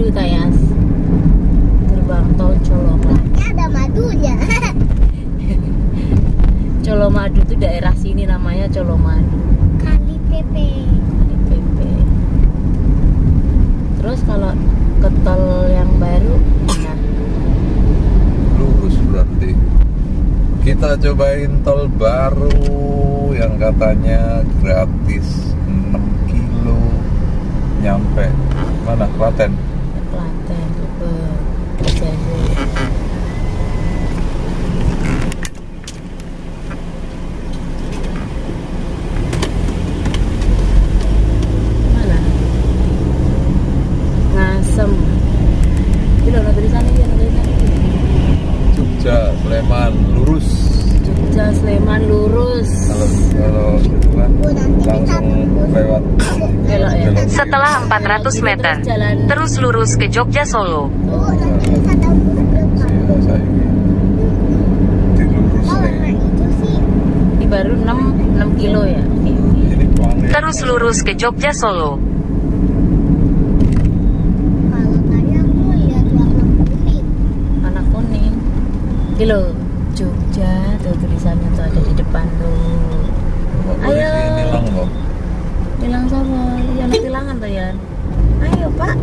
Colomadu Tayas. Gerbang tol Colomadu. Ada madunya. Colomadu itu daerah sini namanya Colomadu. Kali Pepe. Kali Pepe. Terus kalau ke tol yang baru, nah lurus berarti. Kita cobain tol baru yang katanya gratis 6 kilo nyampe mana? Klaten. Klaten ke Jawa. Mana? Ngasem. Ini loh tulisannya ya, tulisannya. Jogja, Sleman, lurus. Jogja Sleman lurus. Kalau itu kan langsung lewat Belok ya. belok Setelah 400 meter, terus lurus ke Jogja Solo. Oh, nanti bisa tahu kiri. Saya dilurus Oh, nah nih. itu sih. Ini baru 6 kilo ya. Oke. Ini paling Terus lurus ke Jogja Solo. Kalau tadi aku lihat warna kuning. Warna kuning. Ini loh Jogja tuh tulisannya tuh ada di depan tuh. polisi Ayo. nilang kok. Bilang sama, ya nanti tilangan tuh ya. Ayo Pak.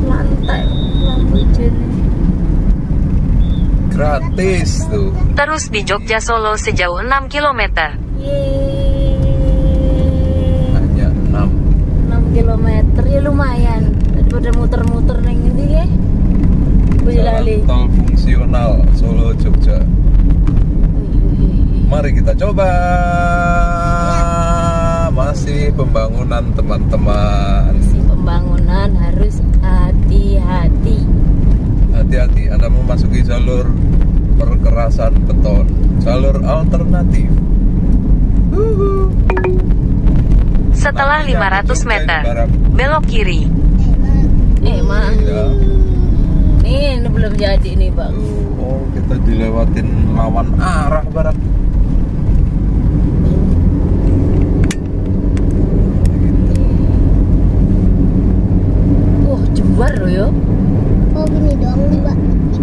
Lantai lampu hijau nih. Gratis tuh. Terus di Jogja Solo sejauh 6 km. Yeay. Hanya 6. 6 kilometer ya lumayan daripada muter-muter neng ini ya. Boyolali. Jalan tol fungsional Solo Jogja. Mari kita coba. Masih pembangunan teman-teman. Si pembangunan harus hati-hati. Hati-hati, Anda memasuki jalur perkerasan beton, jalur alternatif. Huhu. Setelah 500 meter, belok kiri. Mah. Ya. Ini belum jadi nih Bang. Oh, kita dilewatin lawan arah barat. Jembar loh yo. Oh, gini doang nih, Mbak.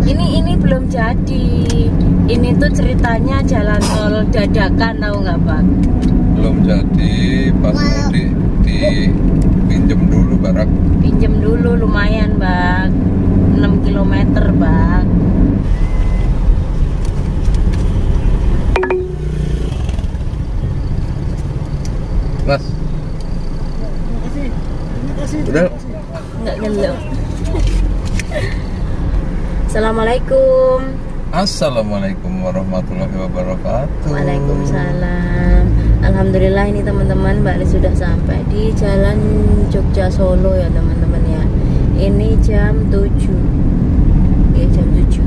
Ini belum jadi. Ini tuh ceritanya jalan tol dadakan tahu nggak Pak? Belum jadi, pas mudik dipinjem dulu barak. Pinjem dulu lumayan Bang. 6 km Bang. Mas, udah. Nggak gelo. Assalamualaikum. Assalamualaikum warahmatullahi wabarakatuh. Waalaikumsalam. Alhamdulillah ini teman-teman Mbak Lis sudah sampai di Jalan Jogja Solo ya teman-teman ya. Ini jam 7. Ya jam 7.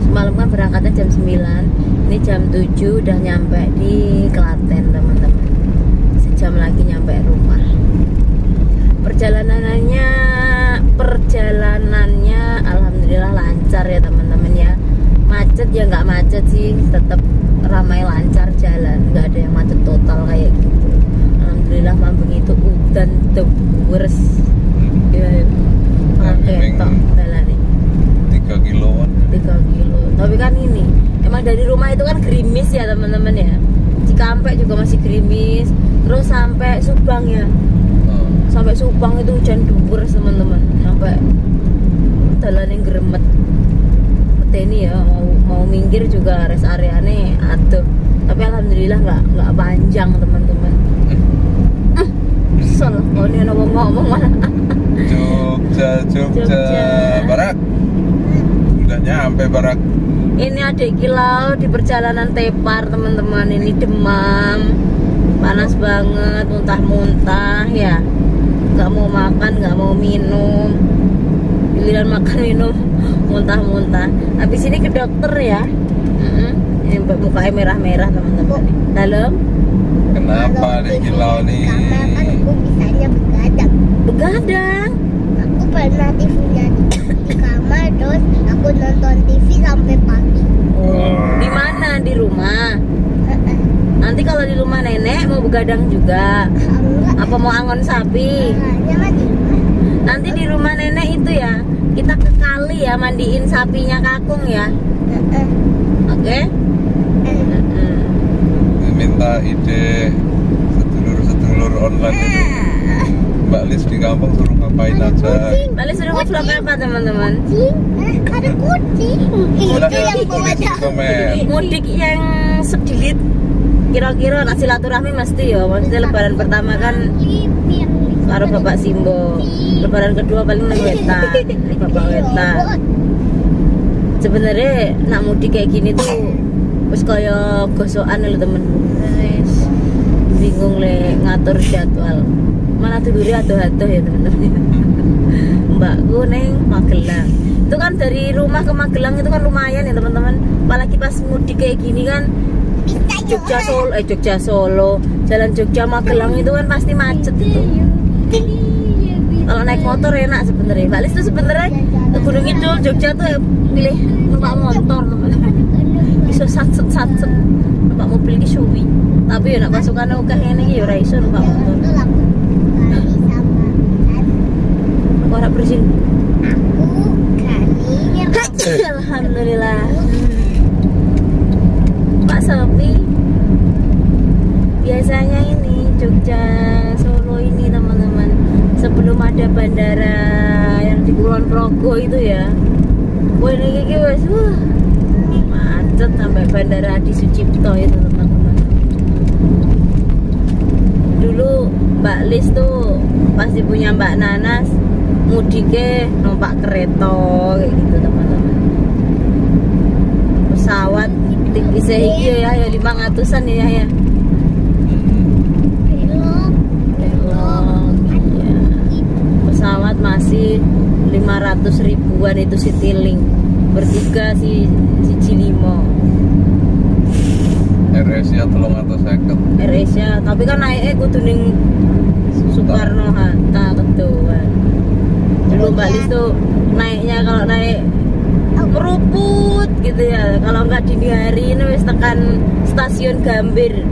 Semalam kan berangkatnya jam 9. Ini jam 7 udah nyampe di Klaten teman-teman. Sejam lagi nyampe rumah. Perjalanannya alhamdulillah lancar ya teman-teman ya. Macet ya nggak macet sih, tetap ramai lancar jalan, nggak ada yang macet total kayak gitu. Alhamdulillah Mampung itu udan terus ya, pakai tok jalan 3 kiloan. 3 kilo. Tapi kan ini emang dari rumah itu kan gerimis ya teman-teman ya. Cikampek juga masih gerimis. Terus sampai Subang ya. Sampai Subang itu hujan dhuwur teman-teman. Sampai jalan yang geremet. Ini ya mau minggir juga rest areanya aduh. Tapi alhamdulillah nggak panjang teman-teman. Kesel kalau ini ngomong mana. Jogja. Barak. Udah nyampe Barak. Ini adik kilau di perjalanan tepar teman-teman. Ini demam, panas banget, muntah-muntah ya. Nggak mau makan, nggak mau minum. Giliran makan minum muntah-muntah. Habis ini ke dokter ya. Ini mukanya merah-merah teman-teman. Dalam. Kenapa adik kilau nih? Karena kan aku bisanya begadang. Begadang. Aku pernah TV-nya di kamar, terus aku nonton TV sampai pagi. Di mana? Di rumah. Nanti kalau di rumah nenek mau begadang juga. Enggak, Apa mau angon sapi? jangan di rumah. Nanti di rumah nenek itu ya, kita ke kali ya mandiin sapinya Kakung ya. Oke? Minta ide sedulur-sedulur online itu. Mbak Lis di kampung suruh ngapain aja? Mbak Lis suruh vlog apa teman-teman? Ada kucing. Itu yang bawa Komen. Mudik yang sedilit. Kira-kira nak silaturahmi mesti ya. Maksudnya lebaran pertama kan karo Bapak Simbo. Lebaran kedua paling nang Weta. Bapak Weta. Sebenarnya nak mudik kayak gini tuh wis kaya gosokan lho temen. Wis bingung le ngatur jadwal. Mana tidurnya aduh-aduh ya teman-teman. Mbakku neng Magelang. Itu kan dari rumah ke Magelang itu kan lumayan ya teman-teman. Apalagi pas mudik kayak gini kan Jogja Solo, jalan Jogja Magelang itu kan pasti macet itu. Kalau naik motor enak sebenarnya. Mbak Lis tuh sebenarnya ke Gunung Kidul Jogja tuh ya pilih numpak motor teman-teman. Bisa satset numpak mobil ki suwi. Tapi ya nak pasukan akeh ngene iki ya ora iso numpak motor. Ora bersin. Alhamdulillah. Pak Sopi. Biasanya ini Jogja Solo ini teman-teman, sebelum ada bandara yang di Kulon Progo itu ya. Wah ini wes macet sampai bandara Adi Sucipto itu teman-teman. Dulu Mbak Lis tuh pasti punya Mbak Nanas mudiknya numpak kereta kayak gitu teman-teman. Pesawat isih iki ya 500-an ya. Pesawat masih 500 ribuan itu Citylink. Bertiga si Cilimo. AirAsia 350. AirAsia, tapi kan naiknya kudu ning Soekarno Hatta ketuan. Dulu Mbak Lis tuh naiknya kalau naik meruput gitu ya. Kalau nggak dini hari ini wis tekan stasiun Gambir.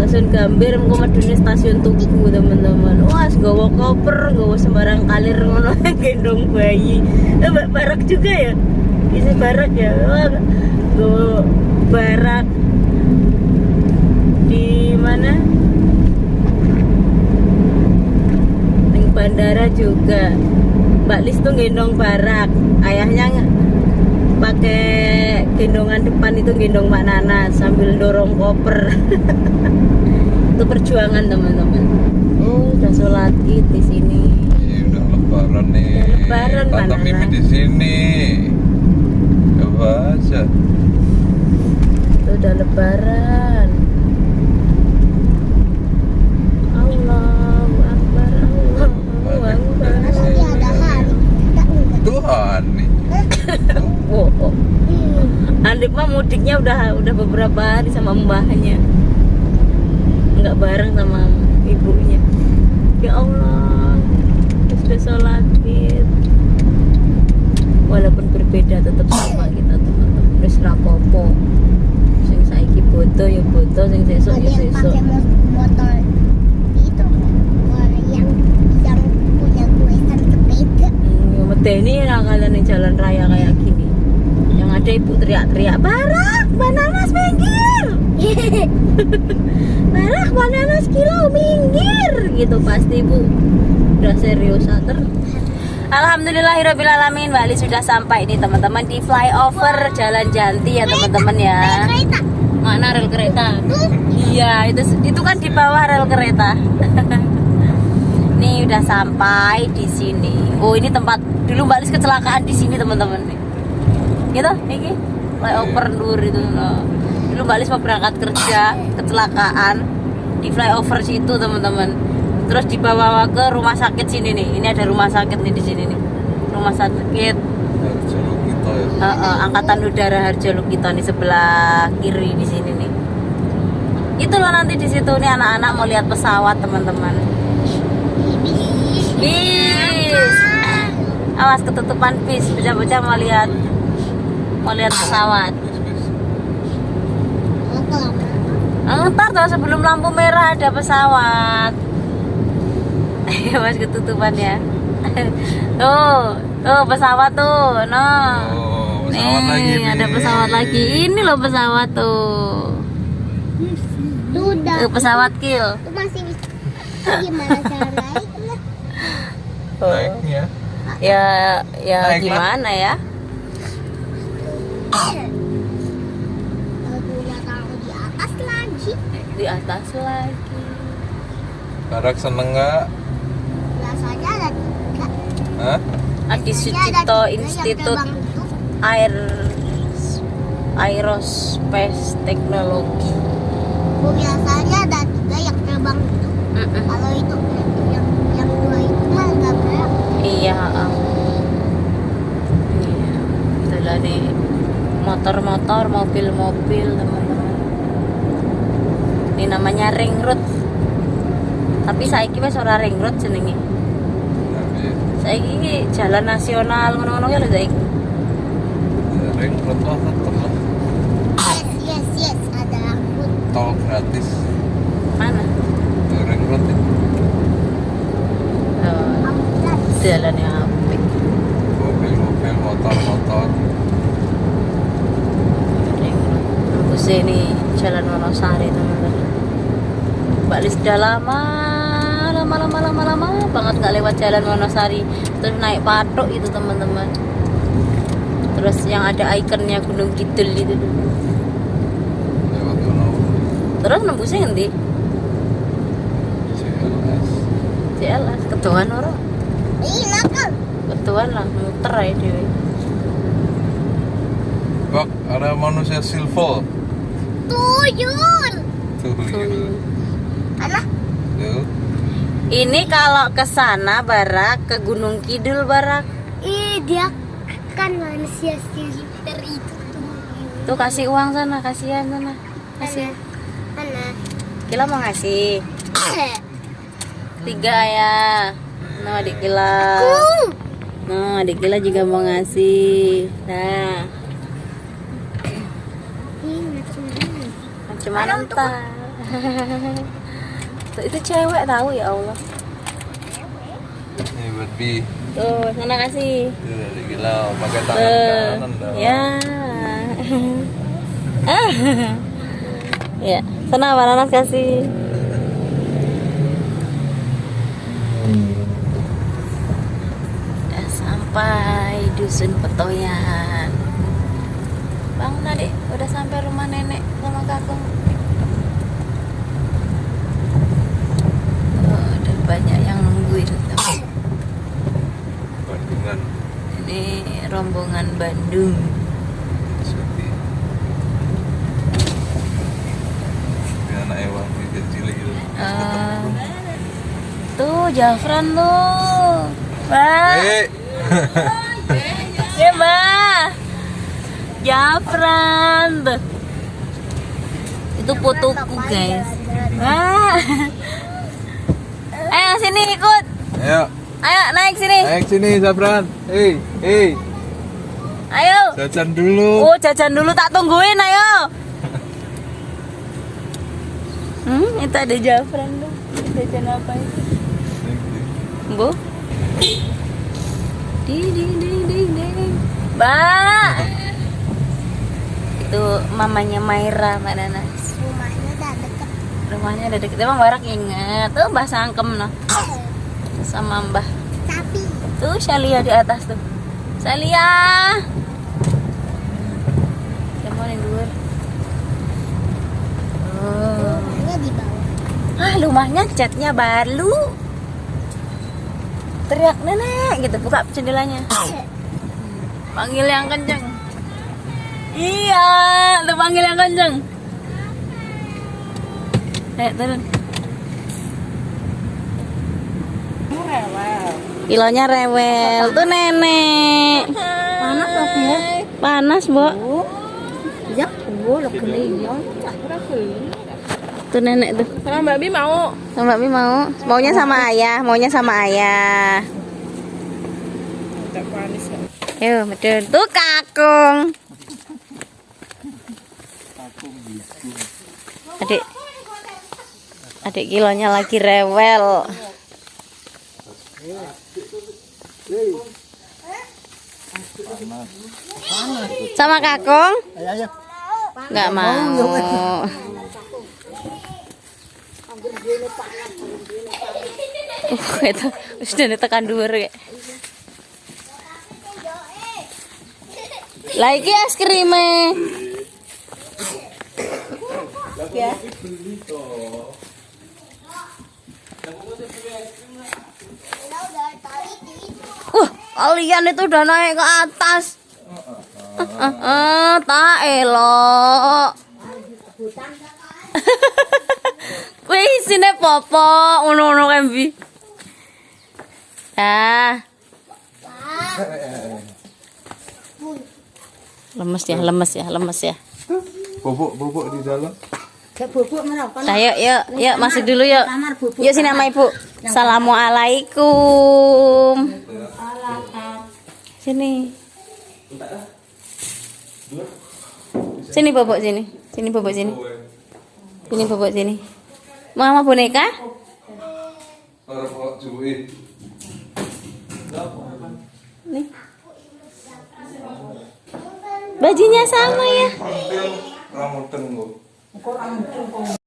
Stasiun Gambir engko medune stasiun Tugu teman-teman. Wah, nggawa koper, nggawa sembarang kalir ngono gendong bayi. Mbak barak juga ya. Isi barak ya. Wah, nggawa barak di mana? Di bandara juga. Mbak Lis tuh gendong barak. Ayahnya pakai gendongan depan itu gendong Mbak Nana sambil dorong koper. Itu perjuangan teman-teman. Oh, udah sholat Id di sini. Udah lebaran nih. Lebaran Tante Mbak Mimi Nana. di sini. Coba aja. Itu udah lebaran. Allahu Akbar, Allahu Akbar. Tapi ada hari. Tuhan nih. Oh. Andik mah mudiknya udah beberapa hari sama mbahnya, nggak bareng sama ibunya. Ya Allah, sudah sholat Id. Walaupun berbeda tetap sama kita teman-teman. Terus rapopo. Sing saiki bodo ya bodo, sing sesuk ya Ada yang sesuk. pakai motor itu, yang punya kuesan sepeda. Medeni lah kalian yang jalan raya kayak gini. Yang ada ibu teriak-teriak, "Barak, bananas minggir!" "Barak, bananas kilo minggir!" Gitu pasti ibu. Udah serius ater. Alhamdulillahirrabbilalamin, Mbak Lis sudah sampai nih teman-teman di flyover Jalan Janti ya teman-teman ya. Kereta. Mana rel kereta? Iya, itu kan di bawah rel kereta. Nih udah sampai di sini. Oh, ini tempat dulu Mbak Lis kecelakaan di sini teman-teman. Gitu, ini flyover Nur itu. Loh. Dulu Mbak Lis mau berangkat kerja, kecelakaan di flyover situ teman-teman. Terus dibawa ke rumah sakit sini nih. Ini ada rumah sakit nih di sini nih. Rumah sakit Jalur kita ya. Angkatan Udara Harjo Lukito di sebelah kiri di sini nih. Itu loh nanti di situ nih anak-anak mau lihat pesawat teman-teman. Bis. Awas ketutupan bis. Bocah-bocah mau lihat pesawat. Ntar tuh sebelum lampu merah ada pesawat. Mas ketutupan ya. Tuh pesawat tuh. No. Oh, pesawat Nih, lagi nih. ada pesawat lagi. Ini loh pesawat tuh. Sudah. Tuh pesawat Kil. Itu masih bisa. Gimana cara naiknya? Naiknya. Ya Naik lah. gimana ya? Lagunya taruh di atas lagi. Di atas lagi. Barak seneng nggak? Biasanya ada 3. Hah? Adi Biasanya ada Sucipto 3 yang Institute terbang itu. Aerospace Technology. Biasanya ada 3 yang terbang itu. Kalau itu yang 2 itu mah nggak berat. Iya. Iya. Itulah nih motor-motor, mobil-mobil teman-teman. Ini namanya ring road. Tapi saiki wis ora ring road jenenge. Tapi Saiki jalan nasional ngono-ngono ya lho saiki. ring road lah tetep lah. Yes, ada rambut. Tol gratis. Mana? Ring road itu. Rambut. Jalannya apik. Mobil-mobil, motor-motor. Ring road. Terus ini jalan Wonosari teman-teman. Mbak Lis udah lama banget nggak lewat jalan Wonosari. Terus naik patok itu teman-teman. Terus yang ada ikonnya Gunung Kidul itu. Lewat mana? Terus nembusnya nanti CLS. CLS ketuan orang. Ih, nakal. Ketuan lah muter aja dewe. Bak, ada manusia silver. Tuyul. Tuyul. Alah, Tuh. Ini kalau ke sana Barak, ke Gunung Kidul Barak. dia kan manusia silver itu. Tuh kasih uang sana, kasihan sana. Kasih. Mana? Kila mau ngasih 3 ya. Nah adik Kila. Nah adik Kila juga mau ngasih. Nah macam mana entar. Tuh, itu cewek tahu ya Allah. Ini buat Bi. Tuh sana kasih. Tuh, dari gila pakai tangan Tuh, kanan dong. ya. Ya, sana Bananas kasih. Udah sampai dusun Petoyan. Bangun adik, udah sampai rumah nenek sama kakak. Oh, udah banyak yang nungguin. Bandungan. Ini rombongan Bandung. Seperti ini anak Ewan kecil gitu. Tuh Jafran tuh. Bah. Eh, Ya, Bah. Jafran tuh. Itu fotoku, guys. Wah. Ayo sini ikut. ayo, Ayo naik sini. naik sini Sabran. Hei, Ayo. jajan dulu. Oh, jajan dulu tak tungguin, ayo. Itu ada Jafran tuh. Jajan apa itu? Bu. Ding. Mbak. Itu mamanya Maira, Mbak Nanas. Rumahnya udah deket. Rumahnya udah deket. Emang Barak inget. Tuh Mbah Sangkem noh. Sama Mbah. Tapi Tuh Salia di atas tuh. Salia. Dia mau yang dua. Oh. rumahnya di bawah. Ah, rumahnya catnya baru. Teriak nenek gitu, buka jendelanya. Panggil yang kenceng. Iya, lu panggil yang kenceng. Turun. Kilonya rewel. Tuh nenek. Panas tapi ya? Panas, Bu. Ya, Bu, lo keliling. Tuh nenek tuh. Sama Mbak Bi mau. Sama Mbak Mi mau? Maunya sama ayah, maunya sama ayah. Yuk, betul. Tuh kakung. Adik kilonya lagi rewel. Sama kakong? Ayo ayo. Nggak mau. Itu sudah tekan dhuwur kayak. Lah iki es krime. Ya. Kalian itu udah naik ke atas. Tak elok. Kuwi isine popo ngono-ngono kembi. Ah. Lemes ya. Bobok di dalam. Nah, yuk masuk dulu yuk. Yuk sini sama ibu. Assalamualaikum. Sini. Sini bobok sini. Sini bobok sini. Sini bobok sini. Mau sama boneka? Nih. Bajunya sama ya. Rambut tenggo.